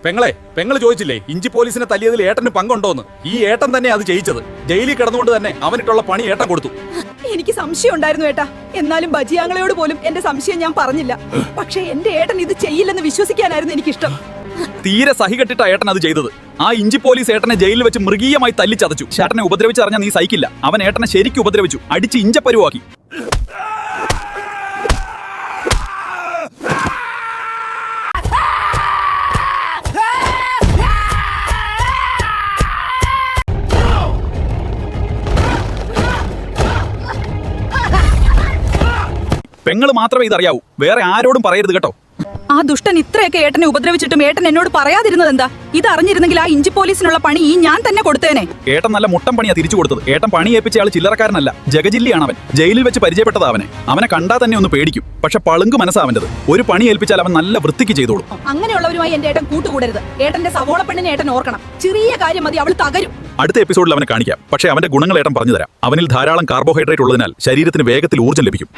പെങ്ങള് ചോദിച്ചില്ലേ ഇഞ്ചി പോലീസിനെ തല്ലിയതിൽ ഏട്ടന് പങ്കുണ്ടോന്ന്? ഈ ഏട്ടൻ തന്നെ അത് ചെയ്യിച്ചത്. ജയിലിൽ കിടന്നുകൊണ്ട് തന്നെ അവനിട്ടുള്ള പണി ഏട്ടൻ കൊടുത്തു. എനിക്ക് സംശയം ഉണ്ടായിരുന്നു ഏട്ടാ. എന്നാലും ബജിയാങ്ങളയോട് പോലും എന്റെ സംശയം ഞാൻ പറഞ്ഞില്ല. പക്ഷെ എന്റെ ഏട്ടൻ ഇത് ചെയ്യില്ലെന്ന് വിശ്വസിക്കാനായിരുന്നു എനിക്കിഷ്ടം. തീരെ സഹികെട്ടിട്ട ഏട്ടൻ അത് ചെയ്തത്. ആ ഇഞ്ചി പോലീസ് ഏട്ടനെ ജയിലിൽ വെച്ച് മൃഗീയമായി തല്ലിച്ചതച്ചു. ചേട്ടനെ ഉപദ്രവിച്ചറിഞ്ഞാൽ നീ സഹിക്കില്ല. അവൻ ഏട്ടനെ ശരിക്കും ഉപദ്രവിച്ചു, അടിച്ച് ഇഞ്ചപ്പരുവാക്കി. പെങ്ങള് മാത്രമേ ഇതറിയാവൂ, വേറെ ആരോടും പറയരുത് കേട്ടോ. ആ ദുഷ്ടൻ ഇത്രയൊക്കെ ഏട്ടനെ ഉപദ്രവിച്ചിട്ടും ഏട്ടൻ എന്നോട് പറയാതിരുന്നത് എന്താ? ഇത് അറിഞ്ഞിരുന്നെങ്കിൽ ആ ഇഞ്ചി പോലീസിനുള്ള പണി ഞാൻ തന്നെ കൊടുത്തേനെ. ഏട്ടൻ നല്ല മുട്ടം പണിയാ തിരിച്ചു കൊടുത്തത്. ഏട്ടൻ പണി ഏൽപ്പിച്ച ആൾ ചില്ലറക്കാരനല്ല, ജഗജില്ലിയാണ് അവൻ. ജയിലിൽ വെച്ച് പരിചയപ്പെട്ടത് അവനെ. അവനെ കണ്ടാൽ തന്നെ ഒന്ന് പേടിക്കും. പക്ഷെ പളുങ്ക് മനസ്സാ അവൻ്റെത്. ഒരു പണി ഏൽപ്പിച്ചാൽ അവൻ നല്ല വൃത്തിക്ക് ചെയ്തോളും. അങ്ങനെയുള്ളവരുമായി എന്റെ ഏട്ടൻ കൂട്ടുകൂടരുത്. ഏട്ടന്റെ സവോള പെണ്ണിനെ ഏട്ടൻ ഓർക്കണം. ചെറിയ കാര്യം മതി, അവൾ തകരും. അടുത്ത എപ്പിസോഡിൽ അവനെ കാണിക്കാം. പക്ഷേ അവന്റെ ഗുണങ്ങൾ ഏട്ടൻ പറഞ്ഞു തരാം. അവനിൽ ധാരാളം കാർബോഹൈഡ്രേറ്റ് ഉള്ളതിനാൽ ശരീരത്തിന് വേഗത്തിൽ ഊർജ്ജം ലഭിക്കും.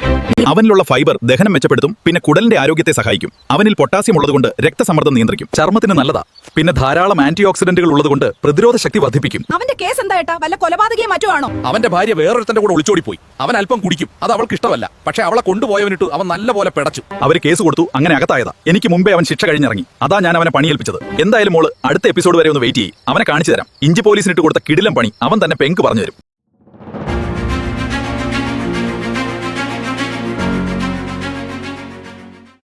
അവനിലുള്ള ഫൈബർ ദഹനം മെച്ചപ്പെടുത്തും. പിന്നെ കുടലിന്റെ ആരോഗ്യത്തെ സഹായിക്കും. അവനിൽ പൊട്ടാസ്യം ഉള്ളതുകൊണ്ട് രക്തസമ്മർദ്ദം നിയന്ത്രിക്കും. ചർമ്മത്തിന് നല്ലതാ. പിന്നെ ധാരാളം ആന്റി ഓക്സിഡന്റുകൾ ഉള്ളതുകൊണ്ട് പ്രതിരോധ ശക്തി വർദ്ധിപ്പിക്കും. അവന്റെ കേസ് എന്താ ഏട്ടാ? വല്ല കൊലപാതകയും മറ്റോ ആണോ? അവന്റെ ഭാര്യ വേറൊരുത്തന്റെ കൂടെ ഒളിച്ചോടിപ്പോയി. അവൻ അല്പം കുടിക്കും, അത് അവൾക്ക് ഇഷ്ടമല്ല. പക്ഷെ അവളെ കൊണ്ടുപോയവനിട്ടു അവൻ നല്ലപോലെ പിടച്ചു. അവര് കേസ് കൊടുത്തു, അങ്ങനെ അകത്തായതാ. എനിക്ക് മുമ്പേ അവൻ ശിക്ഷ കഴിഞ്ഞിറങ്ങി. അതാ ഞാൻ അവനെ പണിയേൽപ്പിച്ചത്. എന്തായാലും മോള് അടുത്ത എപ്പിസോഡ് വരെ ഒന്ന് വെയിറ്റ് ചെയ്യും. അവനെ കാണിച്ചു തരാം. ഇഞ്ചി പോലീസിനിട്ട് കൊടുത്ത കിടിലം പണി അവൻ തന്നെ പെങ്ക് പറഞ്ഞു തരും.